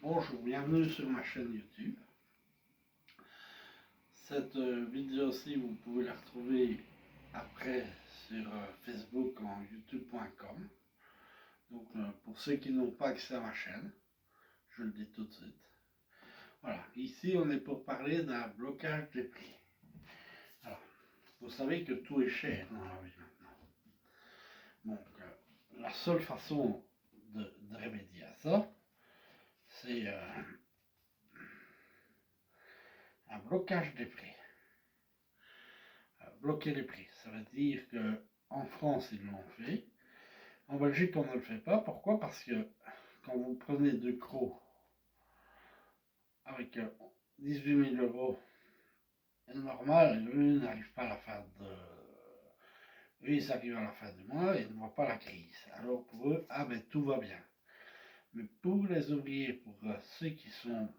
Bonjour, bienvenue sur ma chaîne YouTube. Cette vidéo-ci, vous pouvez la retrouver après sur Facebook en youtube.com. Donc pour ceux qui n'ont pas accès à ma chaîne, je le dis tout de suite. Voilà, ici on est pour parler d'un blocage des prix. Alors, vous savez que tout est cher dans la vie maintenant. Donc la seule façon de remédier à ça, c'est un blocage des prix. Bloquer les prix, ça veut dire que en France ils l'ont fait, en Belgique on ne le fait pas. Pourquoi? Parce que quand vous prenez deux crocs avec 18 000 euros, normal, eux n'arrivent pas à la fin de... Eux ils arrivent à la fin du mois et ils ne voient pas la crise. Alors pour eux, ah ben tout va bien. Mais pour les ouvriers, pour ceux qui sont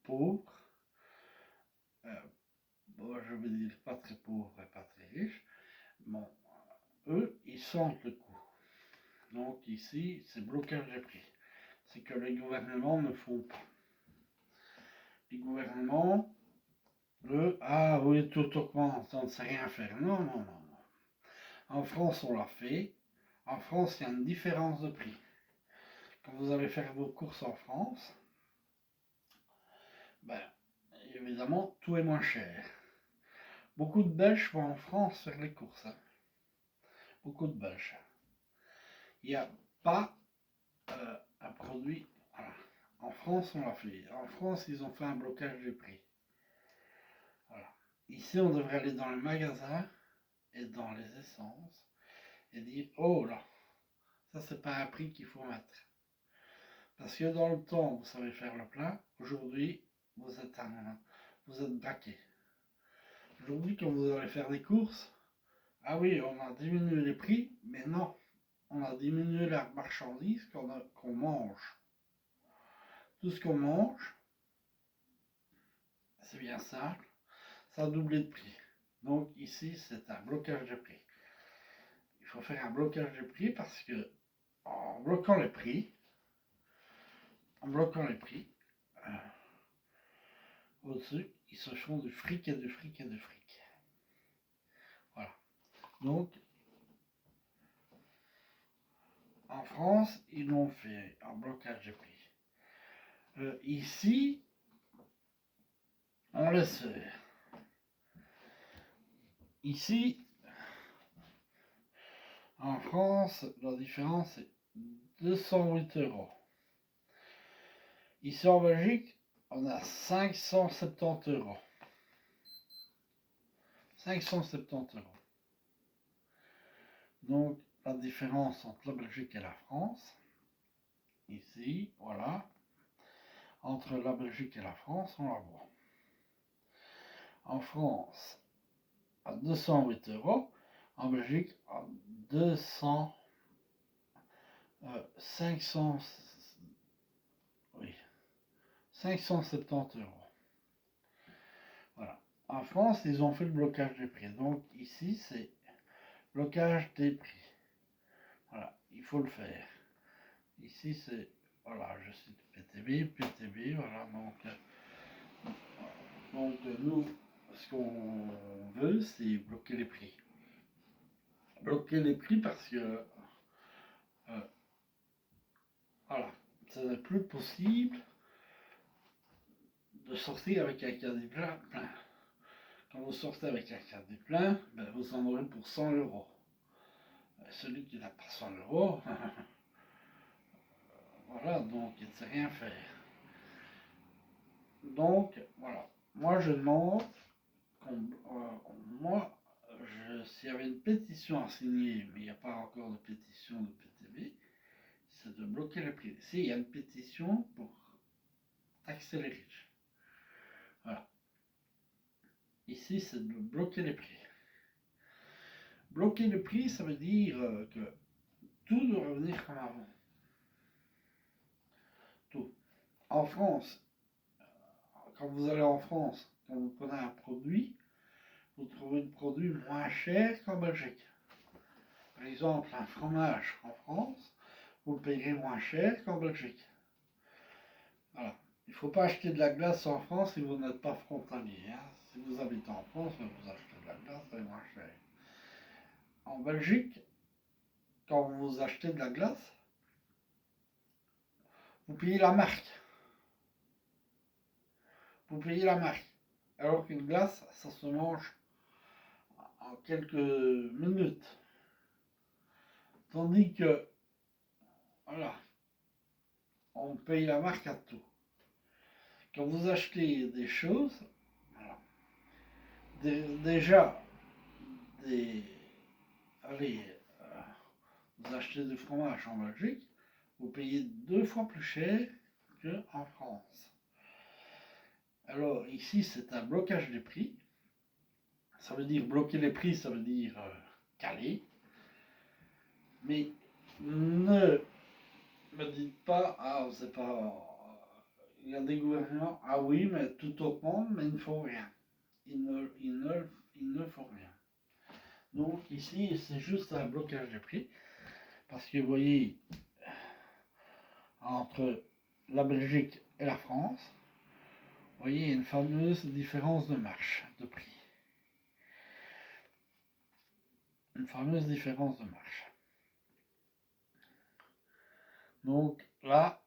pauvres, bon, je veux dire pas très pauvres et pas très riches, bon, eux ils sentent le coup. Donc ici, c'est blocage des prix. C'est que les gouvernements ne font pas. Les gouvernements, eux, ah oui, tout augmente, on ne sait rien faire. Non, non, non, non. En France, on l'a fait. En France, il y a une différence de prix. Quand vous allez faire vos courses en France, ben, évidemment, tout est moins cher. Beaucoup de Belges vont en France faire les courses. Hein. Beaucoup de Belges. Il n'y a pas un produit... Voilà. En France, on l'a fait. En France, ils ont fait un blocage des prix. Voilà. Ici, on devrait aller dans le magasin et dans les essences et dire, oh là, ça c'est pas un prix qu'il faut mettre. Parce que dans le temps, vous savez faire le plein. Aujourd'hui, vous êtes braqué. Aujourd'hui, quand vous allez faire des courses, ah oui, on a diminué les prix, mais non, on a diminué la marchandise qu'on mange. Tout ce qu'on mange, c'est bien simple, ça a doublé de prix. Donc ici, c'est un blocage de prix. Il faut faire un blocage de prix parce que en bloquant les prix, au-dessus, ils se font du fric et du fric et du fric. Voilà. Donc, en France, ils l'ont fait en blocage de prix. Ici, on laisse faire. Ici, en France, la différence est 208 euros. Ici en Belgique, on a 570 euros. 570 euros. Donc, la différence entre la Belgique et la France, ici, voilà, entre la Belgique et la France, on la voit. En France, à 208 euros, en Belgique, à 570 euros. Voilà. En France, ils ont fait le blocage des prix. Donc, ici, c'est blocage des prix. Voilà, il faut le faire. Ici, c'est, voilà, je cite PTB, voilà, donc nous, ce qu'on veut, c'est bloquer les prix. Bloquer les prix parce que, voilà, ce n'est plus possible de sortir avec un caddie plein. Quand vous sortez avec un caddie plein, ben vous en aurez pour 100 euros. Celui qui n'a pas 100 euros, voilà, donc il ne sait rien faire. Donc, voilà, moi je demande, s'il y avait une pétition à signer, mais il n'y a pas encore de pétition de PTB, c'est de bloquer les prix. Si, il y a une pétition pour taxer les riches. Voilà. Ici, c'est de bloquer les prix. Bloquer les prix, ça veut dire que tout doit revenir comme avant. Tout. En France, quand vous allez en France, quand vous prenez un produit, vous trouvez le produit moins cher qu'en Belgique. Par exemple, un fromage en France, vous le payerez moins cher qu'en Belgique. Voilà. ne faut pas acheter de la glace en France si vous n'êtes pas frontalier. Hein. Si vous habitez en France, vous achetez de la glace, c'est moins cher. En Belgique, quand vous achetez de la glace, vous payez la marque. Vous payez la marque. Alors qu'une glace, ça se mange en quelques minutes. Tandis que, voilà, on paye la marque à tout. Quand vous achetez des choses, voilà, déjà, allez, vous achetez du fromage en Belgique, vous payez 2 fois plus cher qu'en France. Alors ici, c'est un blocage des prix. Ça veut dire bloquer les prix, ça veut dire caler. Mais ne me dites pas, ah, c'est pas. Il y a des gouvernements, ah oui, mais tout augmente, mais il ne faut rien. Il ne faut rien. Donc ici, c'est juste un blocage des prix. Parce que vous voyez, entre la Belgique et la France, vous voyez, il y a une fameuse différence de marge, de prix. Une fameuse différence de marge. Donc là,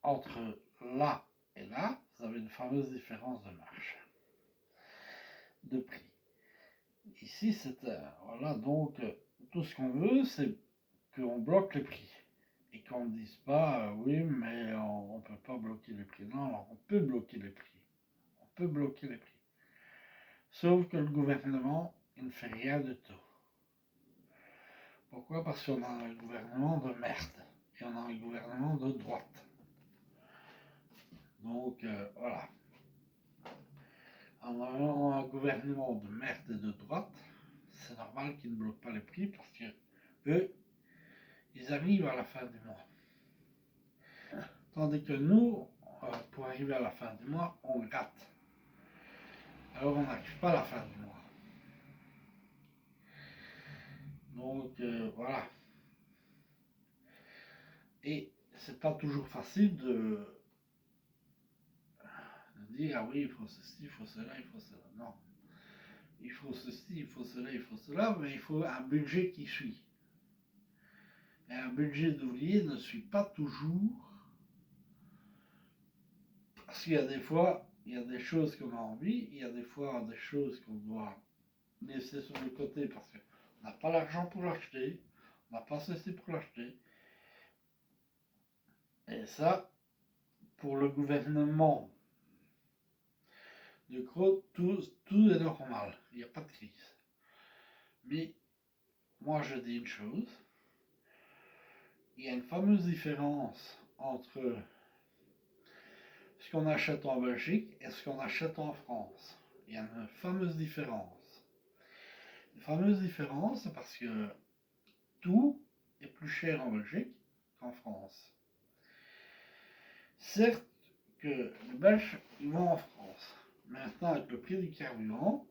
entre là et là, vous avez une fameuse différence de marge, de prix. Ici, c'est voilà, donc tout ce qu'on veut, c'est qu'on bloque les prix. Et qu'on ne dise pas, oui, mais on ne peut pas bloquer les prix. Non, on peut bloquer les prix. On peut bloquer les prix. Sauf que le gouvernement, il ne fait rien du tout. Pourquoi? Parce qu'on a un gouvernement de merde. Et on a un gouvernement de droite. Donc, voilà. En ayant un gouvernement de merde et de droite, c'est normal qu'ils ne bloquent pas les prix parce que eux, ils arrivent à la fin du mois. Tandis que nous, pour arriver à la fin du mois, on gratte. Alors on n'arrive pas à la fin du mois. Donc voilà. Et c'est pas toujours facile de dire ah oui, il faut ceci, il faut cela, il faut cela. Non. Il faut ceci, il faut cela, il faut cela, mais il faut un budget qui suit. Et un budget d'ouvrier ne suit pas toujours. Parce qu'il y a des fois, il y a des choses qu'on a envie, il y a des fois des choses qu'on doit laisser sur le côté parce qu'on n'a pas l'argent pour l'acheter, on n'a pas ceci pour l'acheter. Et ça, pour le gouvernement de Crot, tout est normal, il n'y a pas de crise. Mais moi je dis une chose, il y a une fameuse différence entre ce qu'on achète en Belgique et ce qu'on achète en France. Il y a une fameuse différence. Une fameuse différence parce que tout est plus cher en Belgique qu'en France. Certes que les Belges ils vont en France. Maintenant avec le prix du carburant,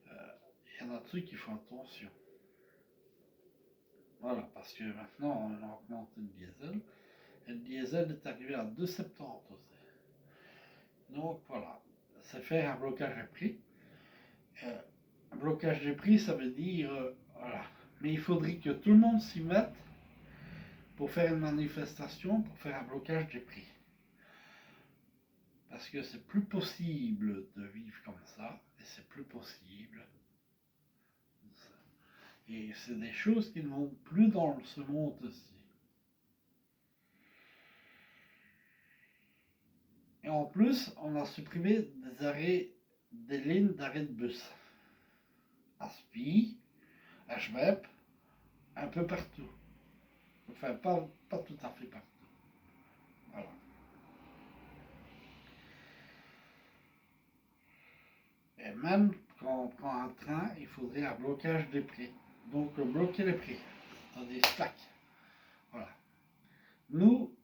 il y en a un truc qui font attention. Voilà, parce que maintenant on a augmenté le diesel. Et le diesel est arrivé à 2,70 aussi. Donc voilà, c'est faire un blocage des prix. Un blocage des prix, ça veut dire, voilà. Mais il faudrait que tout le monde s'y mette pour faire une manifestation, pour faire un blocage des prix. Parce que c'est plus possible de vivre comme ça, et c'est plus possible. Et c'est des choses qui ne vont plus dans ce monde-ci. Et en plus, on a supprimé des lignes d'arrêt de bus. À Spie, à Schweb, un peu partout. Enfin, pas tout à fait partout. Voilà. Et même quand on prend un train, il faudrait un blocage des prix. Donc, bloquer les prix. Dans des stacks. Voilà. Nous,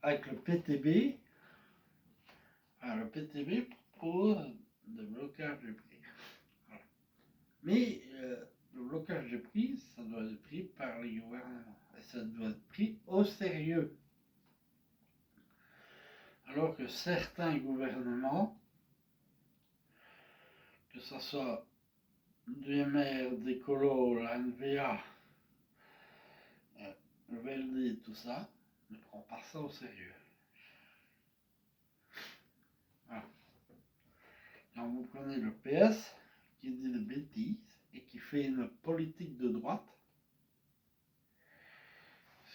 avec le PTB, le PTB propose le blocage des prix. Voilà. Mais le blocage des prix, ça doit être pris par les gouvernements. Et ça doit être pris au sérieux. Alors que certains gouvernements, que ce soit du MR, des colos, la NVA, le VLD, tout ça, ne prend pas ça au sérieux. Voilà. Quand vous prenez le PS, qui dit des bêtises et qui fait une politique de droite,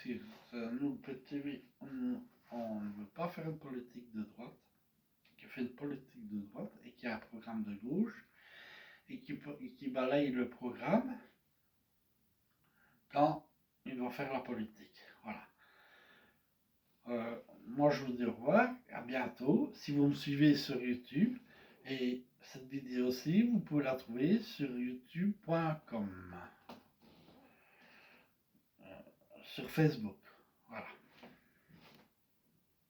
si nous, PTV, on ne veut pas faire une politique de droite, qui fait une politique de droite et qui a un programme de gauche et qui balaye le programme quand il va faire la politique. Voilà. Moi, je vous dis au revoir, à bientôt. Si vous me suivez sur YouTube, et cette vidéo aussi, vous pouvez la trouver sur youtube.com, sur Facebook.